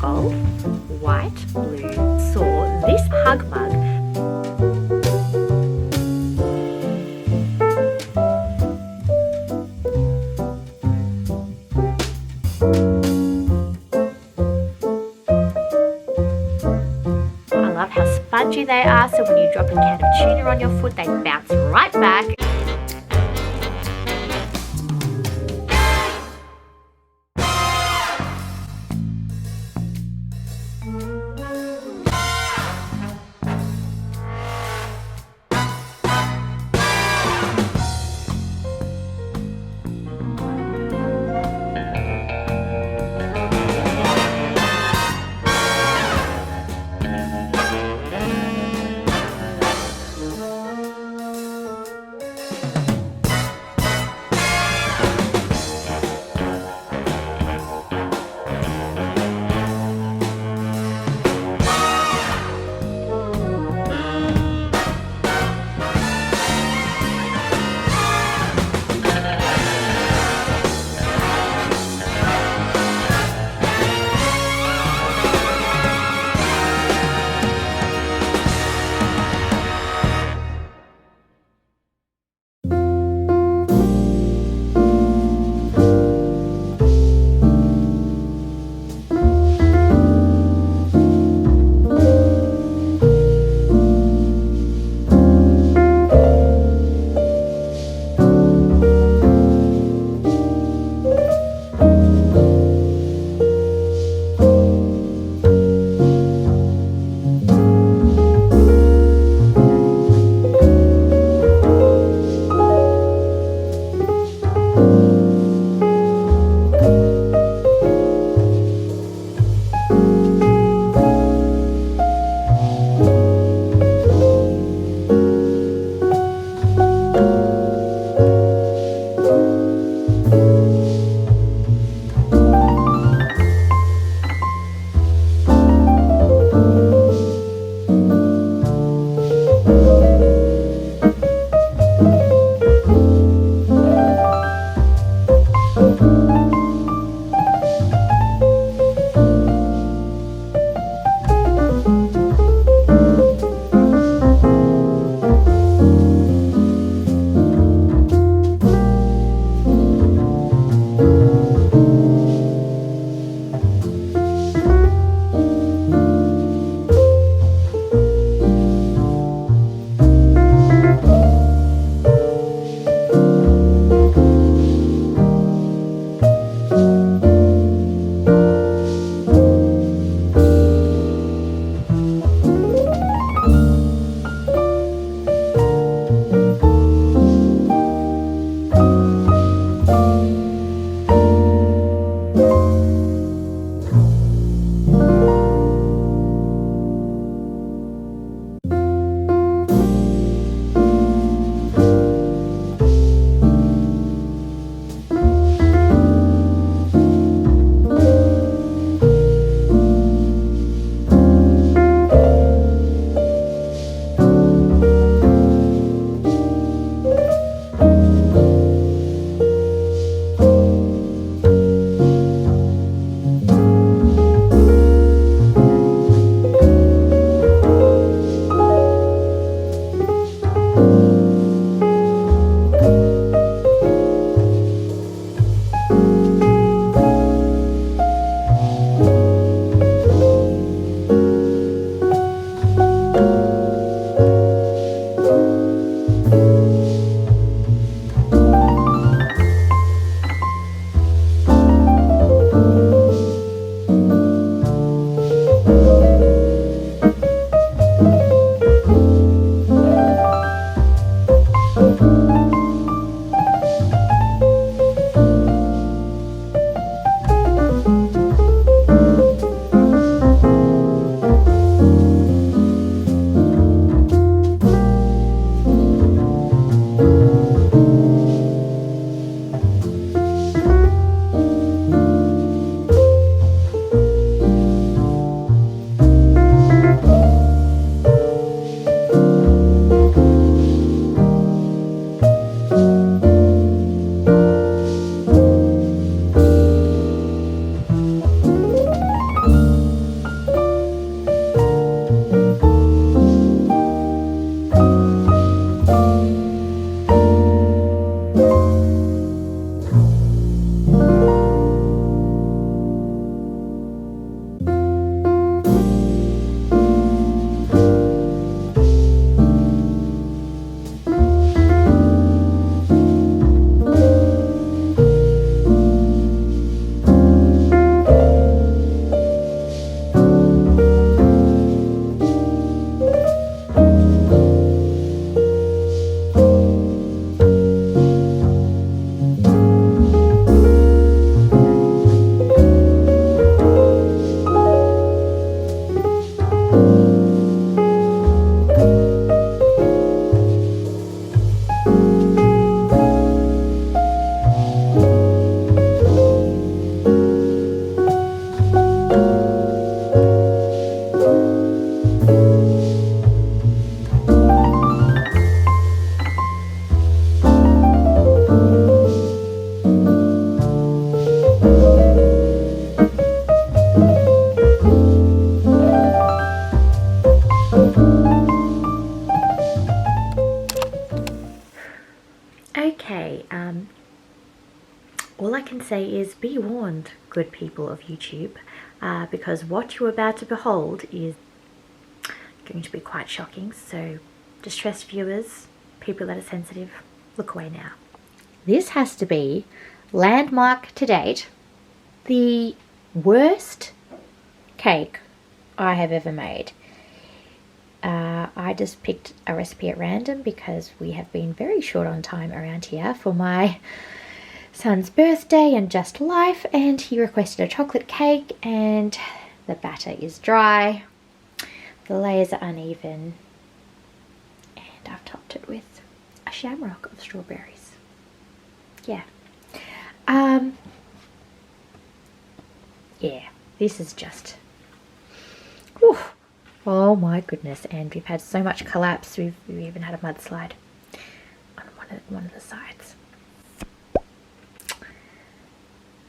gold, white, blue, saw this hug mug. I love how spongy they are, so when you drop a can of tuna on your foot, they bounce right back. say is be warned, good people of YouTube, because what you're about to behold is going to be quite shocking. So distressed viewers, people that are sensitive, look away now. This has to be, landmark to date, the worst cake I have ever made. I just picked a recipe at random because we have been very short on time around here for my son's birthday and just life, and he requested a chocolate cake, and the batter is dry, the layers are uneven, and I've topped it with a shamrock of strawberries. Yeah. Yeah, this is just, whew. Oh my goodness, and we've had so much collapse, we've even had a mudslide on one of the sides.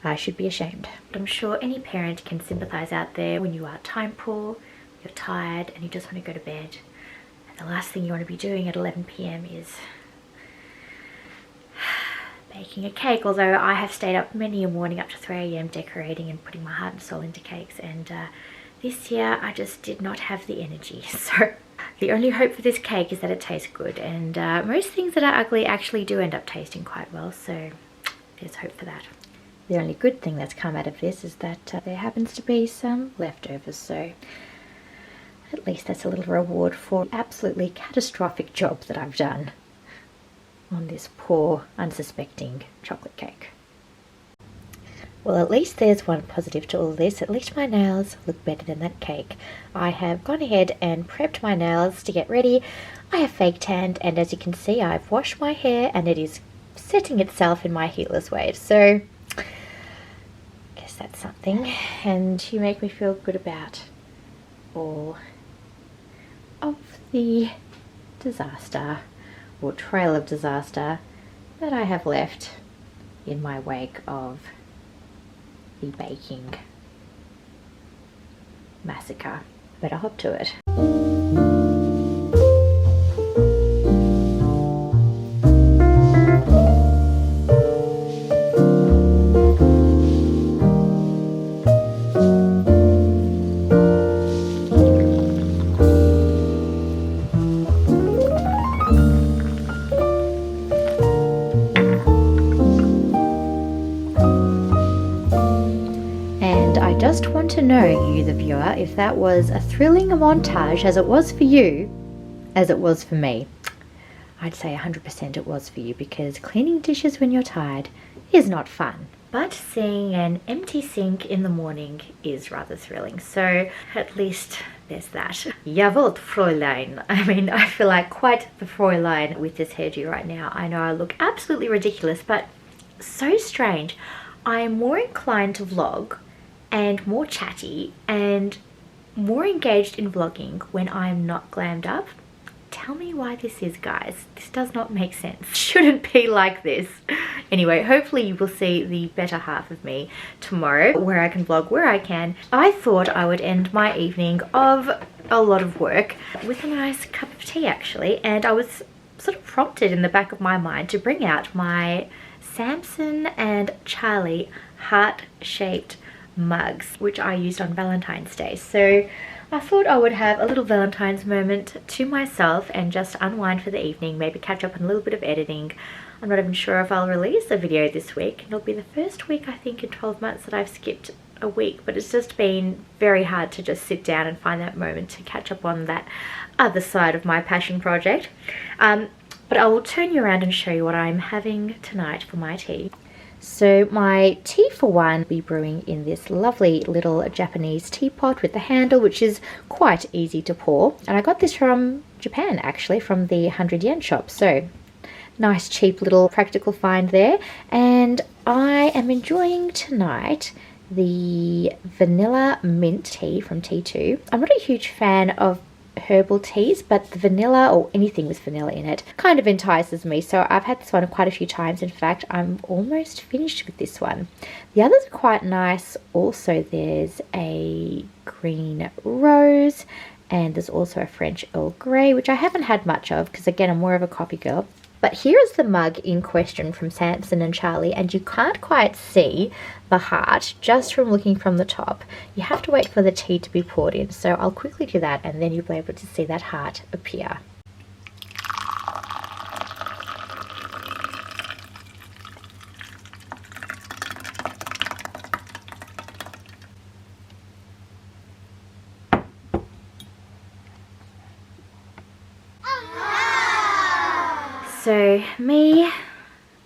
I should be ashamed. But I'm sure any parent can sympathize out there when you are time poor, you're tired, and you just want to go to bed. And the last thing you want to be doing at 11 PM is baking a cake. Although I have stayed up many a morning up to 3 AM decorating and putting my heart and soul into cakes. And this year I just did not have the energy. So the only hope for this cake is that it tastes good. And most things that are ugly actually do end up tasting quite well. So there's hope for that. The only good thing that's come out of this is that there happens to be some leftovers, so at least that's a little reward for the absolutely catastrophic job that I've done on this poor, unsuspecting chocolate cake. Well, at least there's one positive to all this. At least my nails look better than that cake. I have gone ahead and prepped my nails to get ready. I have fake tanned, and as you can see, I've washed my hair and it is setting itself in my heatless waves. So that's something, and you make me feel good about all of the disaster or trail of disaster that I have left in my wake of the baking massacre. Better hop to it. Just want to know, you the viewer, if that was a thrilling montage as it was for you, as it was for me. I'd say 100% it was for you, because cleaning dishes when you're tired is not fun. But seeing an empty sink in the morning is rather thrilling, so at least there's that. Jawohl, Fräulein. I mean, I feel like quite the Fräulein with this hairdo right now. I know I look absolutely ridiculous, but so strange. I am more inclined to vlog and more chatty and more engaged in vlogging when I'm not glammed up. Tell me why this is, guys. This does not make sense. Shouldn't be like this. Anyway, hopefully you will see the better half of me tomorrow, where I can vlog where I can. I thought I would end my evening of a lot of work with a nice cup of tea, actually, and I was sort of prompted in the back of my mind to bring out my Sampson and Charlie heart-shaped mugs, which I used on Valentine's Day. So I thought I would have a little Valentine's moment to myself and just unwind for the evening, maybe catch up on a little bit of editing. I'm not even sure if I'll release a video this week. It'll be the first week, I think, in 12 months that I've skipped a week, but it's just been very hard to just sit down and find that moment to catch up on that other side of my passion project. But I will turn you around and show you what I'm having tonight for my tea. So my tea for one will be brewing in this lovely little Japanese teapot with the handle, which is quite easy to pour. And I got this from Japan, actually, from the 100 yen shop. So nice, cheap little practical find there. And I am enjoying tonight the vanilla mint tea from T2. I'm not a huge fan of herbal teas, but the vanilla, or anything with vanilla in it, kind of entices me. So I've had this one quite a few times. In fact, I'm almost finished with this one. The others are quite nice. Also, there's a green rose, and there's also a French Earl Grey, which I haven't had much of because, again, I'm more of a coffee girl. But here is the mug in question from Sampson and Charlie, and you can't quite see the heart just from looking from the top. You have to wait for the tea to be poured in, so I'll quickly do that and then you'll be able to see that heart appear. So me,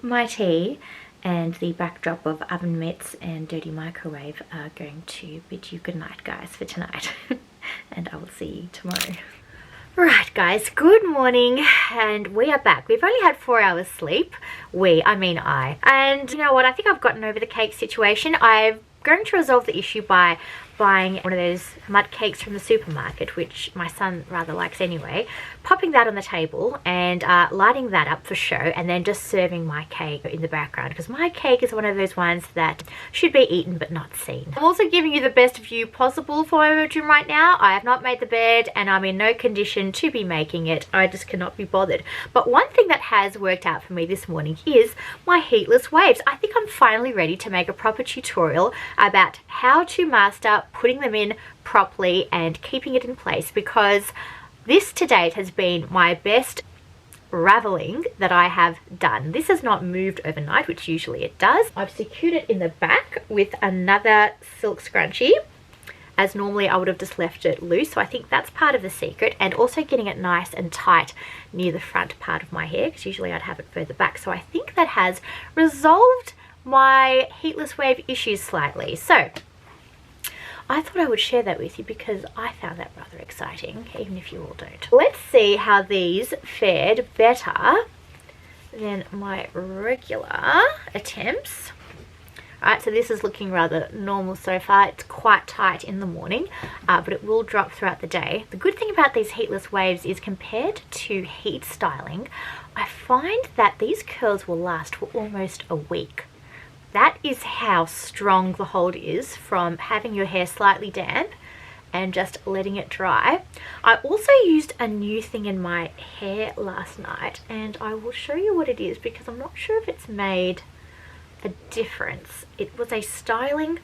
my tea, and the backdrop of oven mitts and dirty microwave are going to bid you good night, guys, for tonight. And I will see you tomorrow. Right, guys, good morning, and we are back. We've only had 4 hours sleep. I mean I. And you know what? I think I've gotten over the cake situation. I'm going to resolve the issue by buying one of those mud cakes from the supermarket, which my son rather likes anyway, popping that on the table and lighting that up for show, and then just serving my cake in the background, because my cake is one of those ones that should be eaten but not seen. I'm also giving you the best view possible for my bedroom right now. I have not made the bed and I'm in no condition to be making it. I just cannot be bothered. But one thing that has worked out for me this morning is my heatless waves. I think I'm finally ready to make a proper tutorial about how to master putting them in properly and keeping it in place, because this to date has been my best raveling that I have done. This has not moved overnight, which usually it does. I've secured it in the back with another silk scrunchie, as normally I would have just left it loose. So I think that's part of the secret, and also getting it nice and tight near the front part of my hair, because usually I'd have it further back. So I think that has resolved my heatless wave issues slightly. So I thought I would share that with you because I found that rather exciting, even if you all don't. Let's see how these fared better than my regular attempts. Alright, so this is looking rather normal so far. It's quite tight in the morning, but it will drop throughout the day. The good thing about these heatless waves is, compared to heat styling, I find that these curls will last for almost a week. That is how strong the hold is from having your hair slightly damp and just letting it dry. I also used a new thing in my hair last night, and I will show you what it is because I'm not sure if it's made a difference. It was a styling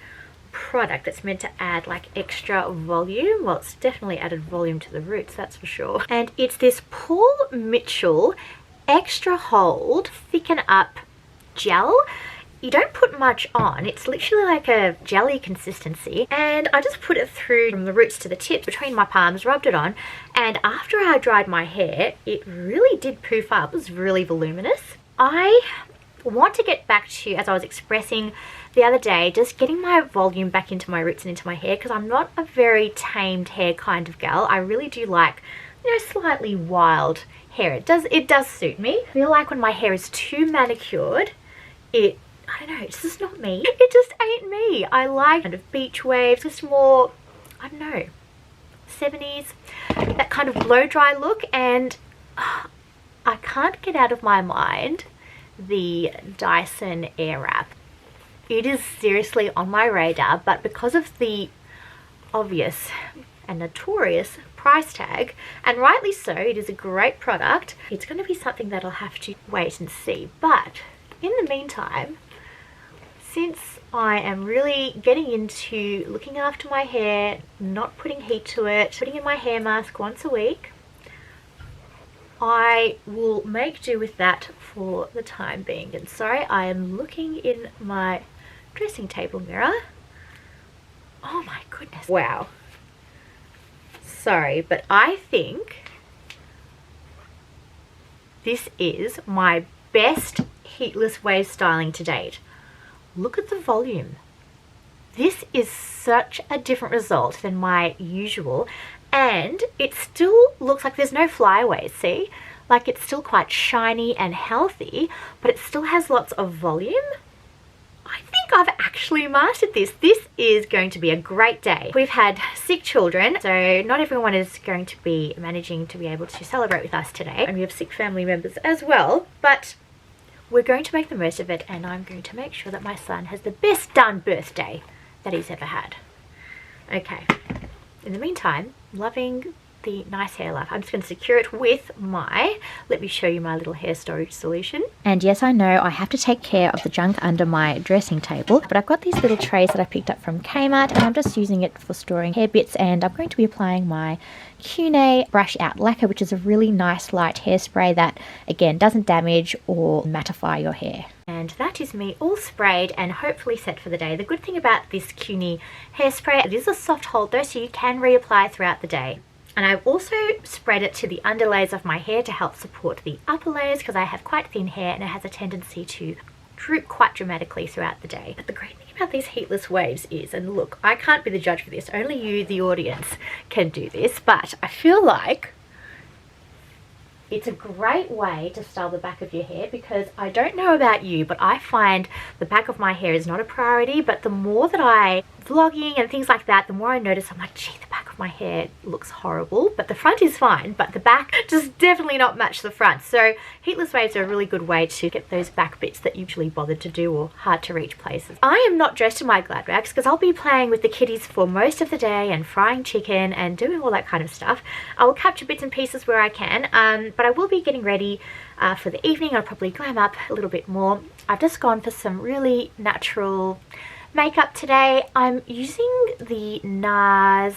product that's meant to add like extra volume. Well, it's definitely added volume to the roots, that's for sure. And it's this Paul Mitchell Extra Hold Thicken Up Gel. You don't put much on, it's literally like a jelly consistency, and I just put it through from the roots to the tips between my palms, rubbed it on, and after I dried my hair it really did poof up. It was really voluminous. I want to get back to, as I was expressing the other day, just getting my volume back into my roots and into my hair, because I'm not a very tamed hair kind of gal. I really do like, you know, slightly wild hair. It does suit me. I feel like when my hair is too manicured, I don't know, it's just not me. It just ain't me. I like kind of beach waves, just more, I don't know, 70s, that kind of blow dry look. And I can't get out of my mind the Dyson Airwrap. It is seriously on my radar, but because of the obvious and notorious price tag, and rightly so, it is a great product, it's going to be something that I'll have to wait and see. But in the meantime, since I am really getting into looking after my hair, not putting heat to it, putting in my hair mask once a week, I will make do with that for the time being. And sorry, I am looking in my dressing table mirror. Oh my goodness. Wow. Sorry, but I think this is my best heatless wave styling to date. Look at the volume. This is such a different result than my usual, and it still looks like there's no flyaways, see? Like, it's still quite shiny and healthy, but it still has lots of volume. I think I've actually mastered this. This is going to be a great day. We've had sick children, so not everyone is going to be managing to be able to celebrate with us today, and we have sick family members as well, but we're going to make the most of it, and I'm going to make sure that my son has the best darn birthday that he's ever had. Okay, in the meantime, loving the nice hair life. I'm just going to secure it with my, let me show you my little hair storage solution. And yes, I know I have to take care of the junk under my dressing table, but I've got these little trays that I picked up from Kmart, and I'm just using it for storing hair bits, and I'm going to be applying my Cune Brush Out Lacquer, which is a really nice light hairspray that, again, doesn't damage or mattify your hair. And that is me all sprayed and hopefully set for the day. The good thing about this Cune hairspray, it is a soft hold though, so you can reapply throughout the day. And I've also spread it to the underlayers of my hair to help support the upper layers, because I have quite thin hair and it has a tendency to droop quite dramatically throughout the day. But the great thing about these heatless waves is, and look, I can't be the judge for this, only you, the audience, can do this, but I feel like it's a great way to style the back of your hair, because I don't know about you, but I find the back of my hair is not a priority, but the more that I vlogging and things like that, the more I notice I'm like, gee, the back of my hair looks horrible, but the front is fine, but the back just definitely not match the front. So heatless waves are a really good way to get those back bits that usually bothered to do or hard to reach places. I am not dressed in my glad rags because I'll be playing with the kitties for most of the day and frying chicken and doing all that kind of stuff. I will capture bits and pieces where I can, but I will be getting ready for the evening. I'll probably glam up a little bit more. I've just gone for some really natural makeup today. I'm using the NARS,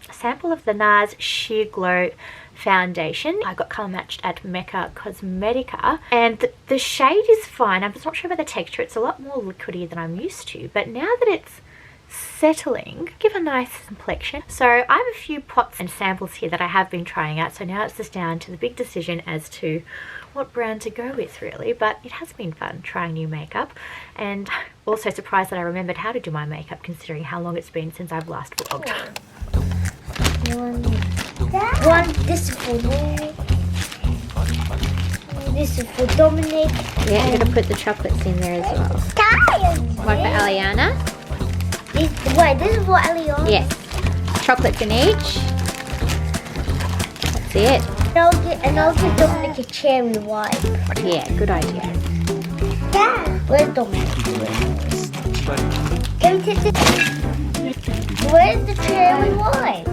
a sample of the NARS Sheer Glow foundation. I got colour matched at Mecca Cosmetica, and the shade is fine. I'm just not sure about the texture. It's a lot more liquidy than I'm used to, but now that it's settling, give a nice complexion. So I have a few pots and samples here that I have been trying out, so now it's just down to the big decision as to what brand to go with, really. But it has been fun trying new makeup, and also surprised that I remembered how to do my makeup considering how long it's been since I've last vlogged. One, this is for me. This is for Dominic. Yeah, I'm going to put the chocolates in there as well. One for Aliana. Wait, this is for Aliana? Yes. Chocolates in each. That's it. And I'll give Dominic a cherry wipe. Yeah, good idea. Dad, where's Dominic? Can we take this? Where's the cherry wipe?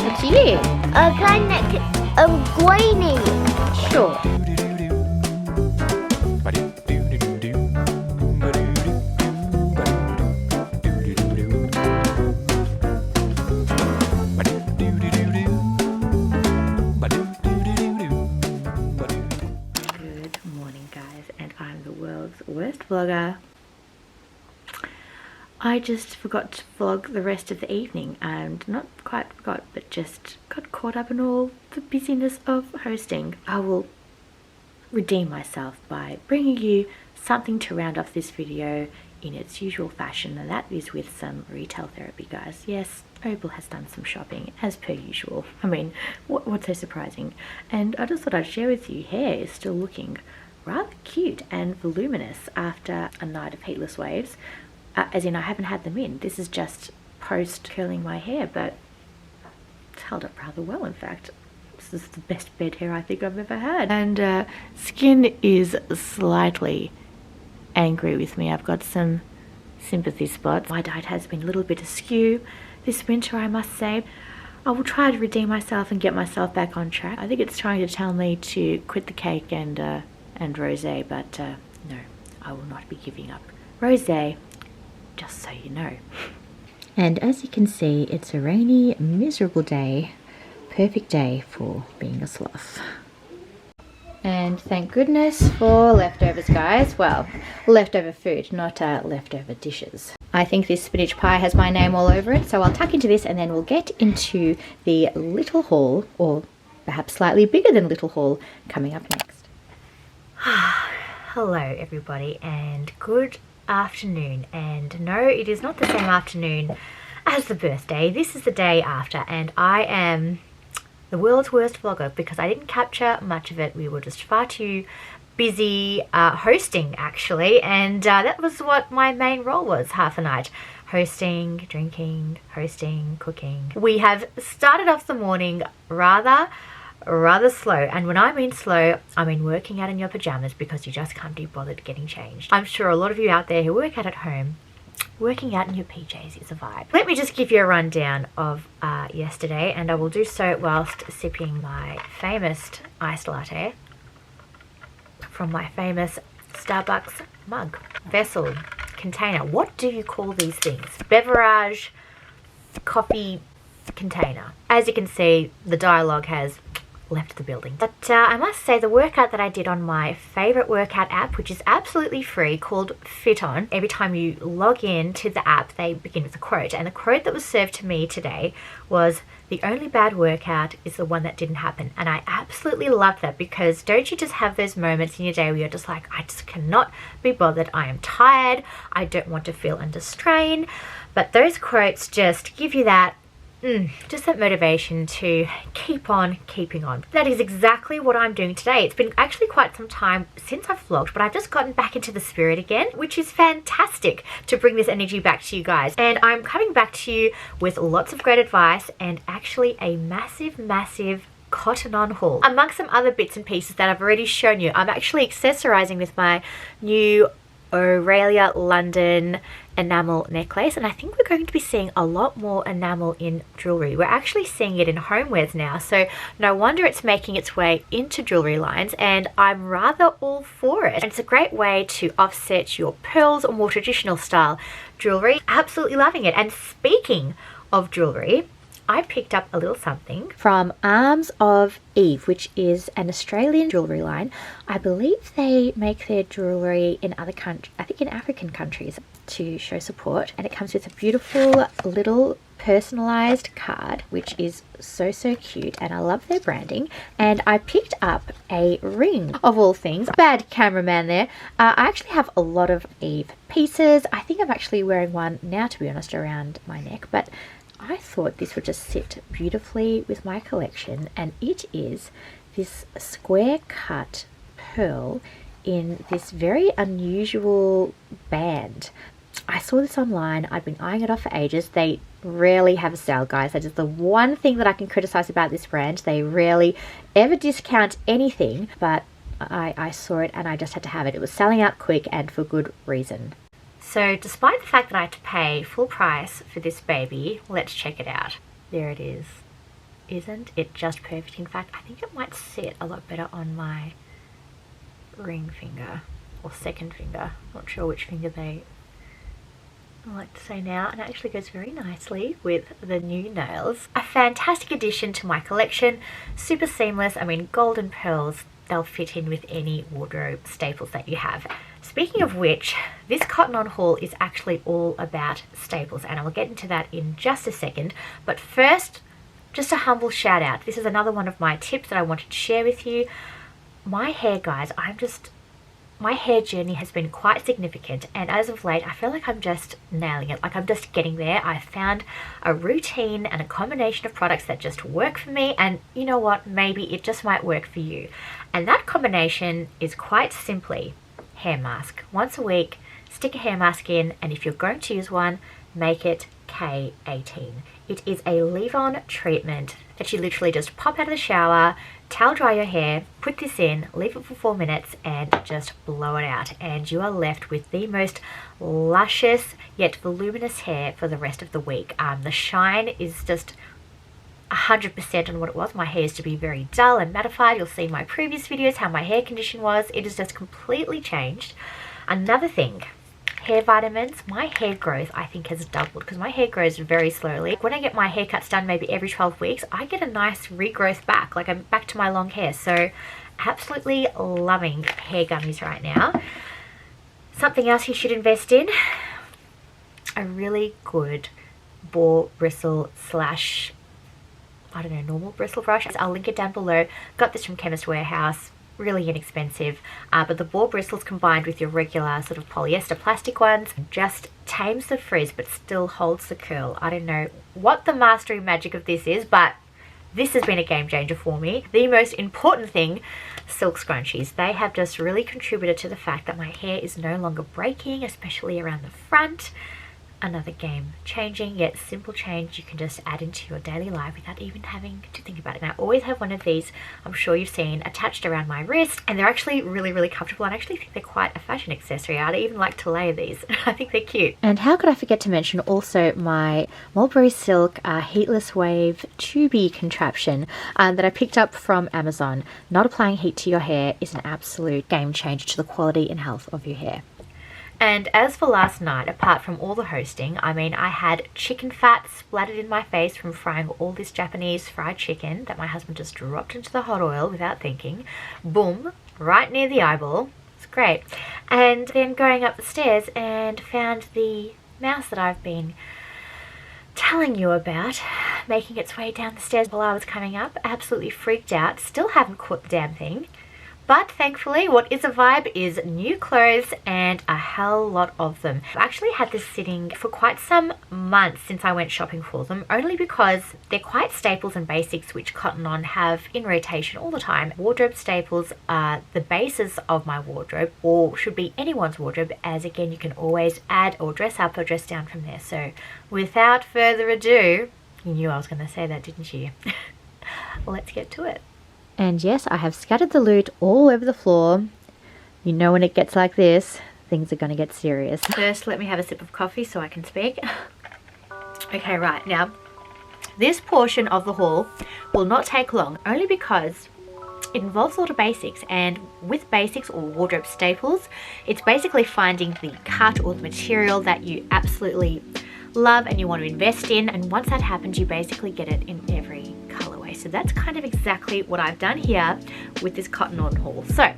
What's you? Graining. Sure. Worst vlogger. I just forgot to vlog the rest of the evening, and not quite forgot, but just got caught up in all the busyness of hosting. I will redeem myself by bringing you something to round off this video in its usual fashion, and that is with some retail therapy, guys. Yes, Opal has done some shopping as per usual. I mean, what's so surprising? And I just thought I'd share with you, hair is still looking rather cute and voluminous after a night of heatless waves, as in I haven't had them in. This is just post curling my hair, but it's held up rather well. In fact, this is the best bed hair I think I've ever had. And skin is slightly angry with me. I've got some sympathy spots. My diet has been a little bit askew this winter, I must say. I will try to redeem myself and get myself back on track. I think it's trying to tell me to quit the cake and rosé, but no, I will not be giving up rosé, just so you know. And as you can see, it's a rainy, miserable day. Perfect day for being a sloth. And thank goodness for leftovers, guys. Well, leftover food, not leftover dishes. I think this spinach pie has my name all over it, so I'll tuck into this and then we'll get into the little haul, or perhaps slightly bigger than little haul, coming up next. Hello everybody, and good afternoon. And no, it is not the same afternoon as the birthday. This is the day after, and I am the world's worst vlogger because I didn't capture much of it. We were just far too busy hosting, actually, and that was what my main role was, half a night. Hosting, drinking, hosting, cooking. We have started off the morning rather rather slow. And when I mean slow, I mean working out in your pajamas because you just can't be bothered getting changed. I'm sure a lot of you out there who work out at home, working out in your PJs is a vibe. Let me just give you a rundown of yesterday, and I will do so whilst sipping my famous iced latte from my famous Starbucks mug, vessel, container. What do you call these things? Beverage, coffee container. As you can see, the dialogue has left the building. But I must say, the workout that I did on my favorite workout app, which is absolutely free, called Thicken. Every time you log in to the app, they begin with a quote, and the quote that was served to me today was, "The only bad workout is the one that didn't happen." And I absolutely love that, because don't you just have those moments in your day where you're just like, I just cannot be bothered, I am tired, I don't want to feel under strain. But those quotes just give you that just that motivation to keep on keeping on. That is exactly what I'm doing today. It's been actually quite some time since I've vlogged, but I've just gotten back into the spirit again, which is fantastic to bring this energy back to you guys. And I'm coming back to you with lots of great advice and actually a massive cottonon haul, amongst some other bits and pieces that I've already shown you. I'm actually accessorizing with my new Orelia London enamel necklace, and I think we're going to be seeing a lot more enamel in jewelry. We're actually seeing it in homewares now, so no wonder it's making its way into jewelry lines, and I'm rather all for it. And it's a great way to offset your pearls or more traditional style jewelry. Absolutely loving it. And speaking of jewelry, I picked up a little something from Arms of Eve, which is an Australian jewellery line. I believe they make their jewellery in other countries, I think in African countries, to show support. And it comes with a beautiful little personalised card, which is so cute, and I love their branding. And I picked up a ring, of all things. Bad cameraman there. I actually have a lot of Eve pieces. I think I'm actually wearing one now, to be honest, around my neck, but I thought this would just sit beautifully with my collection, and it is this square cut pearl in this very unusual band. I saw this online. I've been eyeing it off for ages. They rarely have a sale, guys. That is the one thing that I can criticize about this brand. They rarely ever discount anything, but I saw it and I just had to have it. It was selling out quick and for good reason. So despite the fact that I had to pay full price for this baby, let's check it out. There it is. Isn't it just perfect? In fact, I think it might sit a lot better on my ring finger or second finger. Not sure which finger I like to say now. And it actually goes very nicely with the new nails. A fantastic addition to my collection. Super seamless. I mean, gold and pearls, they'll fit in with any wardrobe staples that you have. Speaking of which, this cottonon haul is actually all about staples, and I will get into that in just a second. But first, just a humble shout out. This is another one of my tips that I wanted to share with you. My hair, guys, my hair journey has been quite significant, and as of late I feel like I'm just nailing it. Like I'm just getting there. I've found a routine and a combination of products that just work for me, and you know what, maybe it just might work for you. And that combination is quite simply hair mask. Once a week, stick a hair mask in, and if you're going to use one, make it K18. It is a leave-on treatment that you literally just pop out of the shower, towel dry your hair, put this in, leave it for 4 minutes, and just blow it out, and you are left with the most luscious yet voluminous hair for the rest of the week. The shine is just 100% on what it was. My hair used to be very dull and mattified. You'll see in my previous videos how my hair condition was. It has just completely changed. Another thing, hair vitamins. My hair growth, I think, has doubled because my hair grows very slowly. When I get my haircuts done maybe every 12 weeks, I get a nice regrowth back. Like I'm back to my long hair. So absolutely loving hair gummies right now. Something else you should invest in, a really good Boar bristle slash, I don't know, normal bristle brush. I'll link it down below. Got this from Chemist Warehouse. Really inexpensive, but the Boar bristles combined with your regular sort of polyester plastic ones just tames the frizz but still holds the curl. I don't know what the mastery magic of this is, but this has been a game changer for me. The most important thing, silk scrunchies. They have just really contributed to the fact that my hair is no longer breaking, especially around the front. another game changing yet simple change you can just add into your daily life without even having to think about it. And I always have one of these, I'm sure you've seen, attached around my wrist, and they're actually really comfortable, and I actually think they're quite a fashion accessory. I'd even like to layer these. I think they're cute. And how could I forget to mention also my mulberry silk heatless wave tubey contraption that I picked up from Amazon. Not applying heat to your hair is an absolute game changer to the quality and health of your hair. And as for last night, apart from all the hosting, I mean, I had chicken fat splattered in my face from frying all this Japanese fried chicken that my husband just dropped into the hot oil without thinking. Boom, right near the eyeball. It's great. And then going up the stairs and found the mouse that I've been telling you about making its way down the stairs while I was coming up. Absolutely freaked out. Still haven't caught the damn thing. But thankfully, what is a vibe is new clothes and a hell lot of them. I've actually had this sitting for quite some months since I went shopping for them, only because they're quite staples and basics which Cottonon have in rotation all the time. Wardrobe staples are the basis of my wardrobe, or should be anyone's wardrobe, as again you can always add or dress up or dress down from there. So without further ado, you knew I was going to say that, didn't you? Let's get to it. And yes, I have scattered the loot all over the floor. You know when it gets like this, things are going to get serious. First, let me have a sip of coffee so I can speak. Okay, right. Now, this portion of the haul will not take long, only because it involves a lot of basics. And with basics or wardrobe staples, it's basically finding the cut or the material that you absolutely love and you want to invest in. And once that happens, you basically get it in every colorway. So that's kind of exactly what I've done here with this cottonon haul. So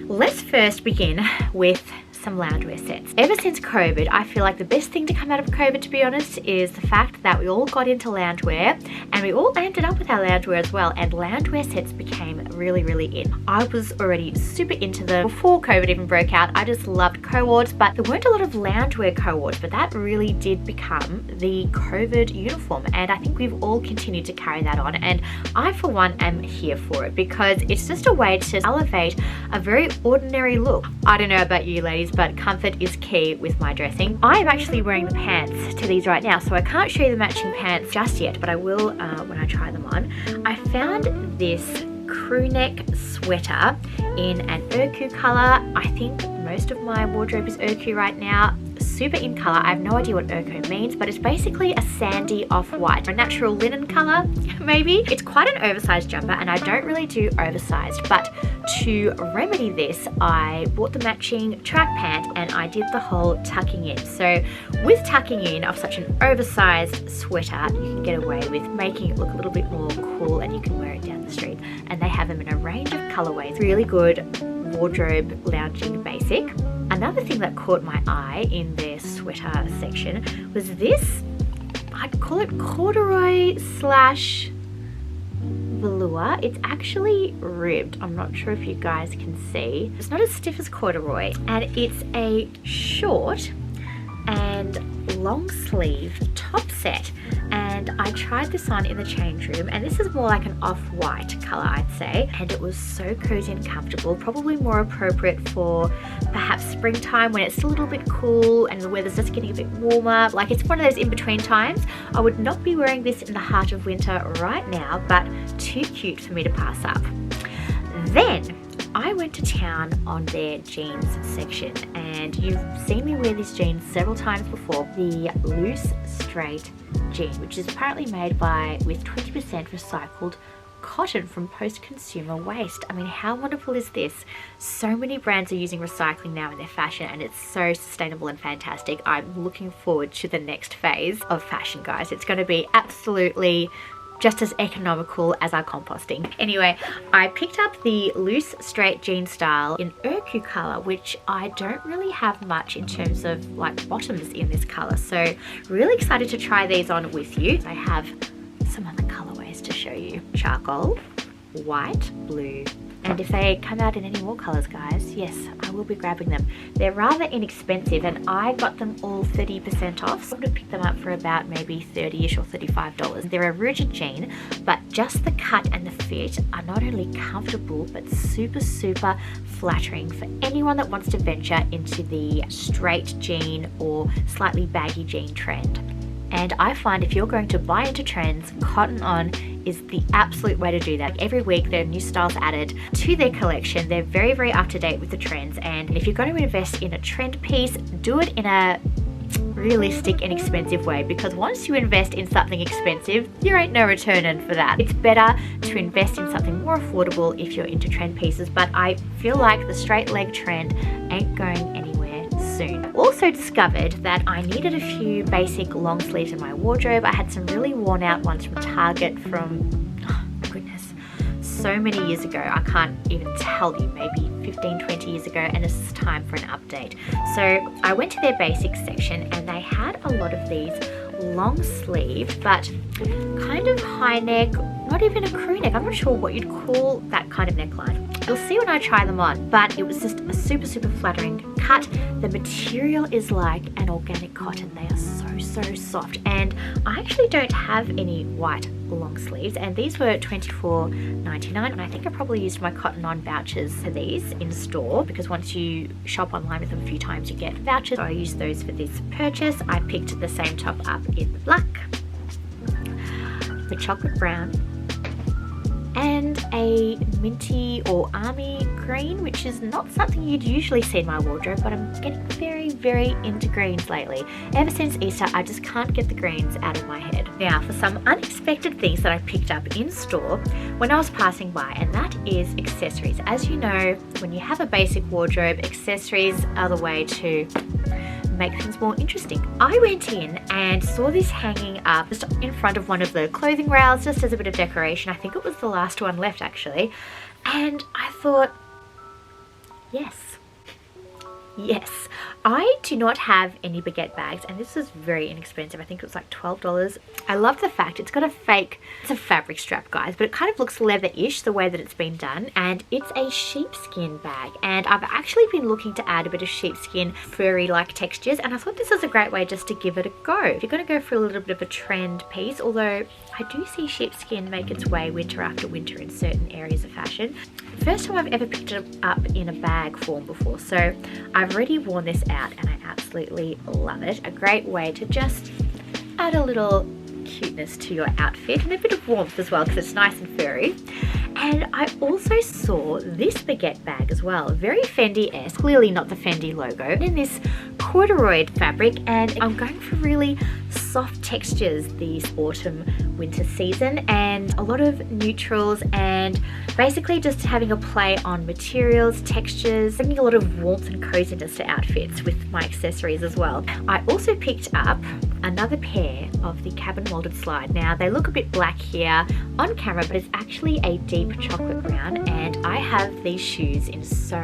let's first begin with some loungewear sets. Ever since COVID, I feel like the best thing to come out of COVID, to be honest, is the fact that we all got into loungewear and we all ended up with our loungewear as well, and loungewear sets became really in. I was already super into them before COVID even broke out. I just loved co-ords, but there weren't a lot of loungewear co-ords, but that really did become the COVID uniform, and I think we've all continued to carry that on, and I for one am here for it because it's just a way to elevate a very ordinary look. I don't know about you ladies, but comfort is key with my dressing. I am actually wearing the pants to these right now, so I can't show you the matching pants just yet, but I will when I try them on. I found this crew neck sweater in an ochre color. I think most of my wardrobe is ochre right now. Super in color. I have no idea what ochre means, but it's basically a sandy off-white, a natural linen color maybe. It's quite an oversized jumper, and I don't really do oversized, but to remedy this, I bought the matching track pant and I did the whole tucking in. So with tucking in of such an oversized sweater, you can get away with making it look a little bit more cool, and you can wear it down the street. And they have them in a range of colorways. Really good wardrobe lounging basic. Another thing that caught my eye in their sweater section was this, I'd call it corduroy slash velour. It's actually ribbed. I'm not sure if you guys can see. It's not as stiff as corduroy, and it's a short and long sleeve top set, and I tried this on in the change room, and this is more like an off-white color, I'd say, and it was so cozy and comfortable, probably more appropriate for perhaps springtime when it's still a little bit cool and the weather's just getting a bit warmer. Like, it's one of those in-between times. I would not be wearing this in the heart of winter right now, but too cute for me to pass up. Then I went to town on their jeans section, and you've seen me wear these jeans several times before. The loose straight jean, which is apparently made with 20% recycled cotton from post-consumer waste. I mean, how wonderful is this? So many brands are using recycling now in their fashion, and it's so sustainable and fantastic. I'm looking forward to the next phase of fashion, guys. It's going to be absolutely just as economical as our composting. Anyway, I picked up the loose straight jean style in ochre color, which I don't really have much in terms of like bottoms in this color. So really excited to try these on with you. I have some other colorways to show you. Charcoal, white, blue, And if they come out in any more colors, guys, yes, I will be grabbing them. They're rather inexpensive, and I got them all 30% off. So I'm going to pick them up for about maybe $30ish or $35. They're a rigid jean, but just the cut and the fit are not only comfortable, but super, super flattering for anyone that wants to venture into the straight jean or slightly baggy jean trend. And I find if you're going to buy into trends, cotton on is the absolute way to do that. Every week there are new styles added to their collection. They're very, very up to date with the trends. And if you're going to invest in a trend piece, do it in a realistic and expensive way, because once you invest in something expensive, there ain't no returning for that. It's better to invest in something more affordable if you're into trend pieces, but I feel like the straight leg trend ain't going anywhere soon. Also discovered that I needed a few basic long sleeves in my wardrobe. I had some really worn out ones from Target from, oh my goodness, so many years ago. I can't even tell you, maybe 15, 20 years ago, and it's time for an update. So I went to their basics section and they had a lot of these long sleeve, but kind of high neck, not even a crew neck. I'm not sure what you'd call that kind of neckline. You'll see when I try them on, but it was just a super, super flattering cut. The material is like an organic cotton. They are so, so soft. And I actually don't have any white long sleeves, and these were $24.99, and I think I probably used my cottonon vouchers for these in store, because once you shop online with them a few times you get vouchers. So I used those for this purchase. I picked the same top up in the black, the chocolate brown, and a minty or army green, which is not something you'd usually see in my wardrobe, but I'm getting very, very into greens lately. Ever since Easter, I just can't get the greens out of my head. Now, for some unexpected things that I picked up in store when I was passing by, and that is accessories. As you know, when you have a basic wardrobe, accessories are the way to make things more interesting. I went in and saw this hanging up just in front of one of the clothing rails, just as a bit of decoration. I think it was the last one left actually, and I thought, yes, I do not have any baguette bags, and this is very inexpensive. I think it was like $12. I love the fact it's got a fake, it's a fabric strap, guys, but it kind of looks leather-ish the way that it's been done, and it's a sheepskin bag. And I've actually been looking to add a bit of sheepskin furry-like textures, and I thought this was a great way just to give it a go. If you're going to go for a little bit of a trend piece, although I do see sheepskin make its way winter after winter in certain areas of fashion. First time I've ever picked it up in a bag form before, so I've already worn this out and I absolutely love it. A great way to just add a little cuteness to your outfit and a bit of warmth as well, because it's nice and furry. And I also saw this baguette bag as well, very Fendi-esque, clearly not the Fendi logo, in this corduroy fabric, and I'm going for really soft textures this autumn winter season, and a lot of neutrals, and basically just having a play on materials, textures, bringing a lot of warmth and coziness to outfits with my accessories as well. I also picked up another pair of the Cabin Molded slide. Now they look a bit black here on camera, but it's actually a deep chocolate brown, and I have these shoes in so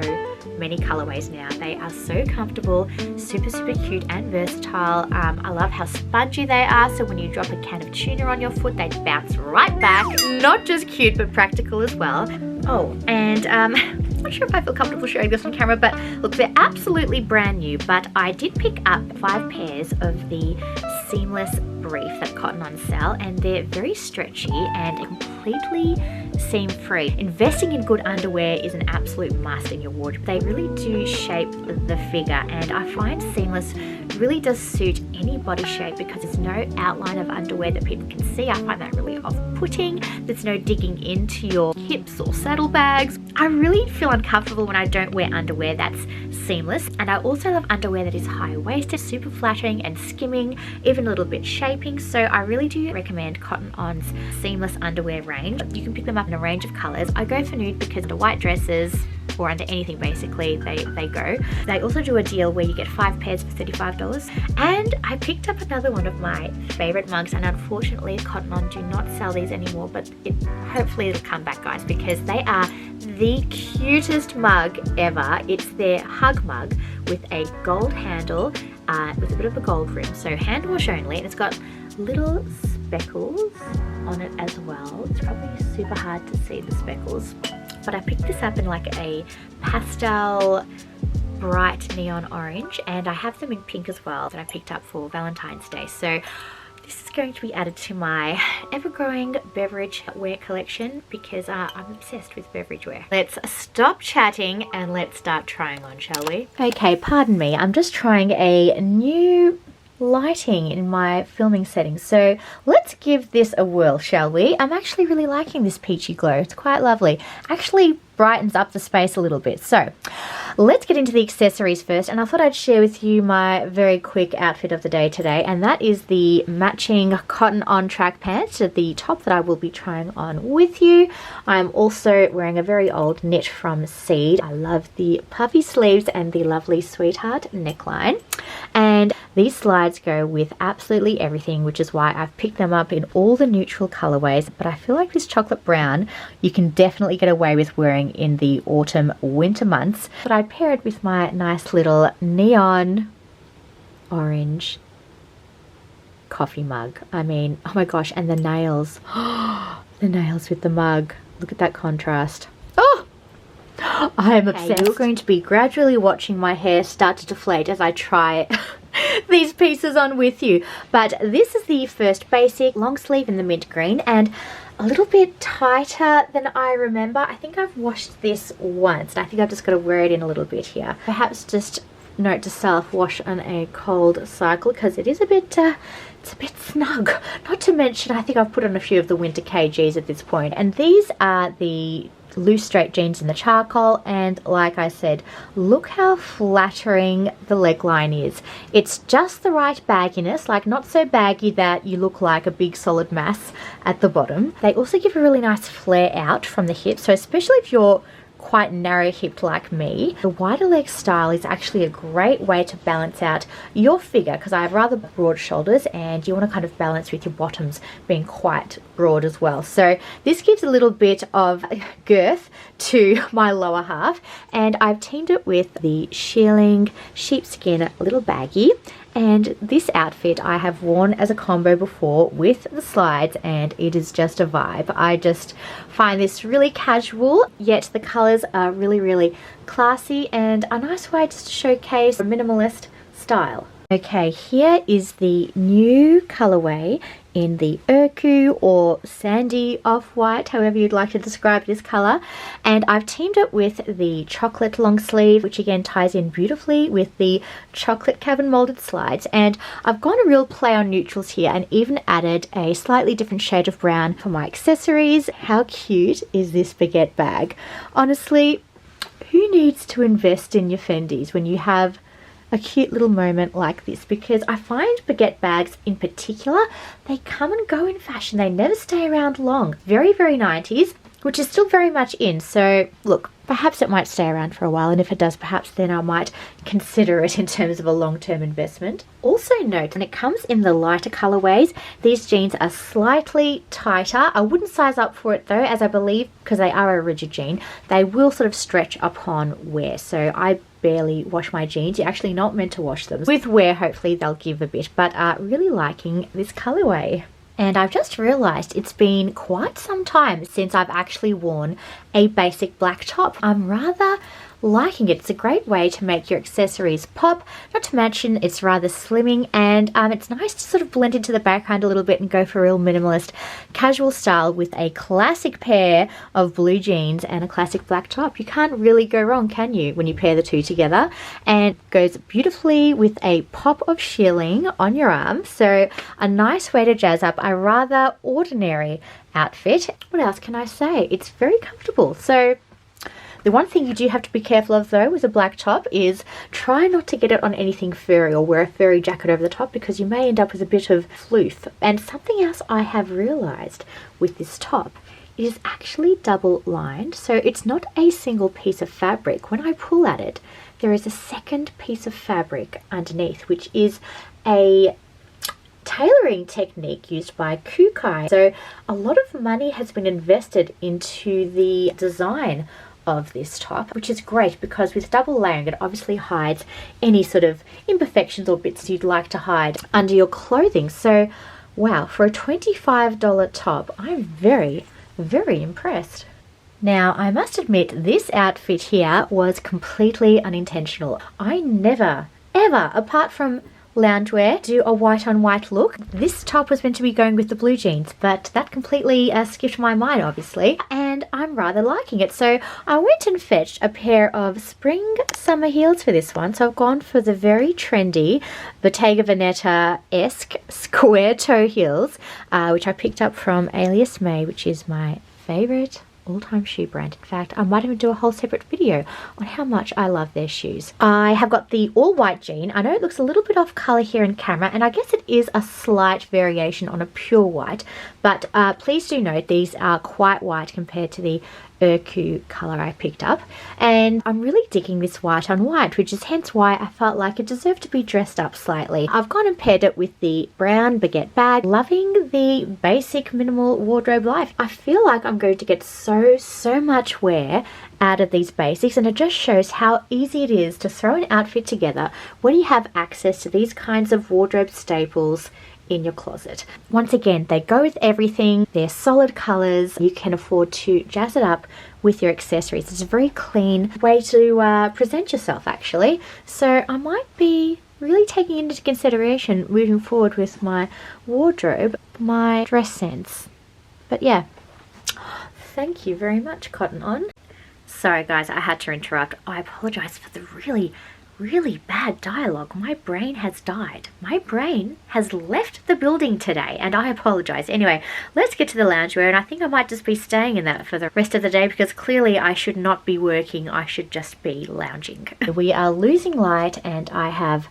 many colorways now. They are so comfortable, super, super cute and versatile. I love how spongy they are, so when you drop a can of tuna on your foot, they bounce right back. Not just cute, but practical as well. Oh, and I'm not sure if I feel comfortable showing this on camera, but look, they're absolutely brand new, but I did pick up 5 pairs of the seamless brief that Cotton On sell, and they're very stretchy and completely seam free. Investing in good underwear is an absolute must in your wardrobe. They really do shape the figure, and I find seamless really does suit any body shape because there's no outline of underwear that people can see. I find that really off-putting. There's no digging into your hips or saddlebags. I really feel uncomfortable when I don't wear underwear that's seamless, and I also love underwear that is high-waisted, super flattering and skimming, even a little bit shaping. So I really do recommend Cotton On's seamless underwear range. You can pick them up in a range of colors. I go for nude because under white dresses or under anything basically they go. They also do a deal where you get 5 pairs for $35. And I picked up another one of my favorite mugs, and unfortunately Cotton On do not sell these anymore, but hopefully it'll come back, guys, because they are the cutest mug ever. It's their hug mug with a gold handle with a bit of a gold rim, so hand wash only, and it's got little speckles on it as well. It's probably super hard to see the speckles. but I picked this up in like a pastel bright neon orange, and I have them in pink as well that I picked up for Valentine's Day. So this is going to be added to my ever-growing beverage wear collection because I'm obsessed with beverage wear. Let's stop chatting and let's start trying on, shall we? Okay, pardon me, I'm just trying a new lighting in my filming settings, so let's give this a whirl, shall we? I'm actually really liking this peachy glow. It's quite lovely. Actually brightens up the space a little bit. So let's get into the accessories first, and I thought I'd share with you my very quick outfit of the day today, and that is the matching cotton on track pants, the top that I will be trying on with you. I'm also wearing a very old knit from Seed. I love the puffy sleeves and the lovely sweetheart neckline, and these slides go with absolutely everything, which is why I've picked them up in all the neutral colorways. But I feel like this chocolate brown you can definitely get away with wearing in the autumn winter months, but I pair it with my nice little neon orange coffee mug. I mean, oh my gosh, and the nails. The nails with the mug. Look at that contrast. Oh, I am obsessed. You're going to be gradually watching my hair start to deflate as I try these pieces on with you. But this is the first basic long sleeve in the mint green, and a little bit tighter than I remember. I think I've washed this once, and I think I've just got to wear it in a little bit here. Perhaps just note to self, wash on a cold cycle because it is a bit it's a bit snug. Not to mention, I think I've put on a few of the winter KGs at this point, and these are the loose straight jeans in the charcoal, and like I said, look how flattering the leg line is. It's just the right bagginess, like not so baggy that you look like a big solid mass at the bottom. They also give a really nice flare out from the hips, so especially if you're quite narrow hipped like me, the wider leg style is actually a great way to balance out your figure because I have rather broad shoulders and you want to kind of balance with your bottoms being quite broad as well. So this gives a little bit of girth to my lower half, and I've teamed it with the shearling sheepskin little baggie. And this outfit I have worn as a combo before with the slides, and it is just a vibe. I just find this really casual, yet the colors are really, really classy and a nice way just to showcase a minimalist style. Okay, here is the new colorway in the Urku or sandy off-white, however you'd like to describe this color, and I've teamed it with the chocolate long sleeve, which again ties in beautifully with the chocolate cabin molded slides. And I've gone a real play on neutrals here and even added a slightly different shade of brown for my accessories. How cute is this baguette bag? Honestly, who needs to invest in your Fendis when you have a cute little moment like this? Because I find baguette bags in particular, they come and go in fashion. They never stay around long. Very, very 90s, which is still very much in. So look, perhaps it might stay around for a while, and if it does, perhaps then I might consider it in terms of a long-term investment. Also note, when it comes in the lighter colorways, these jeans are slightly tighter. I wouldn't size up for it though, as I believe, because they are a rigid jean, they will sort of stretch upon wear. So I barely wash my jeans. You're actually not meant to wash them. With wear, hopefully they'll give a bit, but really liking this colorway. And I've just realized it's been quite some time since I've actually worn a basic black top. I'm rather liking it. It's a great way to make your accessories pop, not to mention it's rather slimming, and it's nice to sort of blend into the background a little bit and go for a real minimalist casual style with a classic pair of blue jeans and a classic black top. You can't really go wrong, can you, when you pair the two together? And it goes beautifully with a pop of shearling on your arm, so a nice way to jazz up a rather ordinary outfit. What else can I say? It's very comfortable. So the one thing you do have to be careful of though with a black top is try not to get it on anything furry or wear a furry jacket over the top, because you may end up with a bit of floof. And something else I have realized with this top, it is actually double lined, so it's not a single piece of fabric. When I pull at it, there is a second piece of fabric underneath, which is a tailoring technique used by Kukai. So a lot of money has been invested into the design of this top, which is great because with double layering it obviously hides any sort of imperfections or bits you'd like to hide under your clothing. So wow, for a $25 top, I'm very, very impressed. Now, I must admit, this outfit here was completely unintentional. I never, ever, apart from loungewear, do a white on white look. This top was meant to be going with the blue jeans, but that completely skipped my mind, obviously, and I'm rather liking it. So I went and fetched a pair of spring summer heels for this one. So I've gone for the very trendy Bottega Veneta-esque square toe heels, which I picked up from Alias May, which is my favorite all-time shoe brand. In fact, I might even do a whole separate video on how much I love their shoes. I have got the all-white jean. I know it looks a little bit off color here in camera, and I guess it is a slight variation on a pure white, but please do note these are quite white compared to the Urku color I picked up, and I'm really digging this white on white, which is hence why I felt like it deserved to be dressed up slightly. I've gone and paired it with the brown baguette bag, loving the basic minimal wardrobe life. I feel like I'm going to get so much wear out of these basics, and it just shows how easy it is to throw an outfit together when you have access to these kinds of wardrobe staples in your closet. Once again, they go with everything. They're solid colors. You can afford to jazz it up with your accessories. It's a very clean way to present yourself, actually. So I might be really taking into consideration moving forward with my wardrobe, my dress sense. But yeah, thank you very much, Cotton On. Sorry guys, I had to interrupt. I apologize for the really bad dialogue. My brain has died. My brain has left the building today, and I apologize. Anyway, let's get to the loungewear, and I think I might just be staying in that for the rest of the day, because clearly I should not be working. I should just be lounging. We are losing light, and I have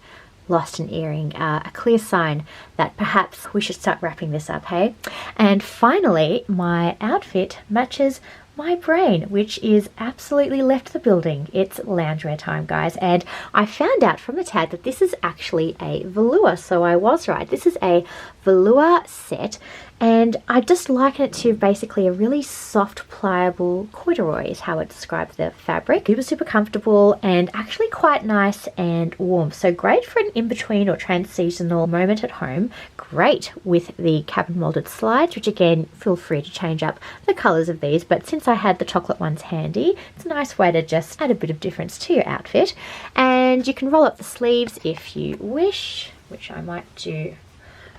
lost an earring, a clear sign that perhaps we should start wrapping this up, hey? And finally, my outfit matches my brain, which is absolutely left the building. It's loungewear time, guys, and I found out from the tag that this is actually a velour, so I was right. This is a velour set, and I just liken it to basically a really soft, pliable corduroy is how it describes the fabric. It was super comfortable and actually quite nice and warm. So great for an in-between or trans-seasonal moment at home. Great with the cabin molded slides, which again, feel free to change up the colors of these. But since I had the chocolate ones handy, it's a nice way to just add a bit of difference to your outfit. And you can roll up the sleeves if you wish, which I might do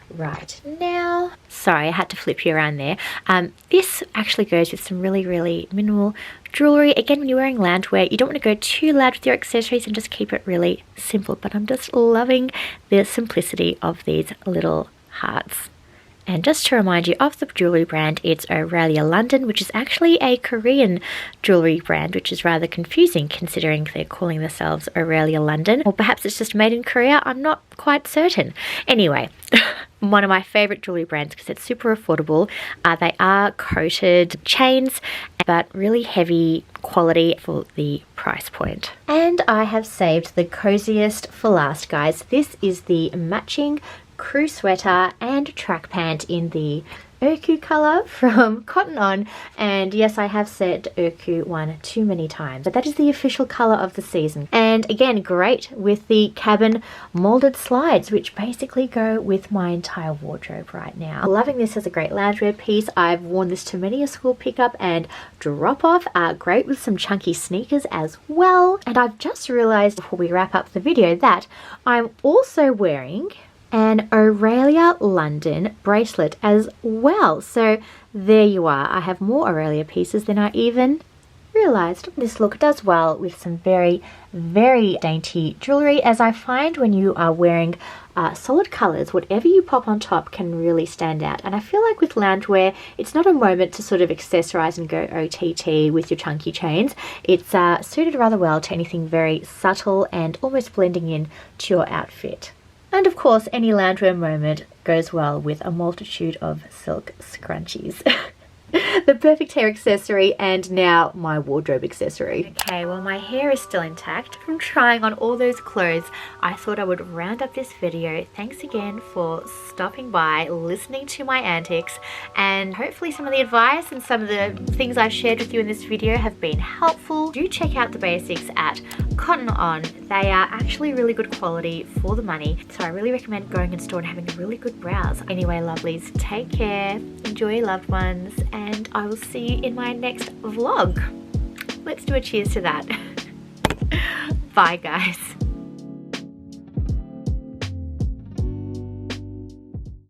right now. Sorry, I had to flip you around there. This actually goes with some really minimal jewelry. Again, when you're wearing loungewear, you don't want to go too loud with your accessories and just keep it really simple, but I'm just loving the simplicity of these little hearts. And just to remind you of the jewellery brand, it's Orelia London, which is actually a Korean jewellery brand, which is rather confusing considering they're calling themselves Orelia London. Or perhaps it's just made in Korea, I'm not quite certain. Anyway, one of my favourite jewellery brands because it's super affordable. They are coated chains, but really heavy quality for the price point. And I have saved the coziest for last, guys. This is the matching crew sweater and track pant in the Urku color from Cotton On, and yes, I have said Urku one too many times, but that is the official color of the season. And again, great with the cabin molded slides, which basically go with my entire wardrobe right now. Loving this as a great loungewear piece. I've worn this to many a school pickup and drop off. Great with some chunky sneakers as well. And I've just realized before we wrap up the video that I'm also wearing an Orelia London bracelet as well. So there you are. I have more Orelia pieces than I even realized. This look does well with some very dainty jewelry, as I find when you are wearing solid colors, whatever you pop on top can really stand out. And I feel like with loungewear, it's not a moment to sort of accessorize and go OTT with your chunky chains. It's suited rather well to anything very subtle and almost blending in to your outfit. And of course, any loungewear moment goes well with a multitude of silk scrunchies. The perfect hair accessory, and now my wardrobe accessory. Okay, well my hair is still intact from trying on all those clothes. I thought I would round up this video. Thanks again for stopping by, listening to my antics, and hopefully some of the advice and some of the things I've shared with you in this video have been helpful. Do check out the basics at Cotton On. They are actually really good quality for the money, so I really recommend going in store and having a really good browse. Anyway, lovelies, take care, enjoy your loved ones, and and I will see you in my next vlog. Let's do a cheers to that. Bye guys.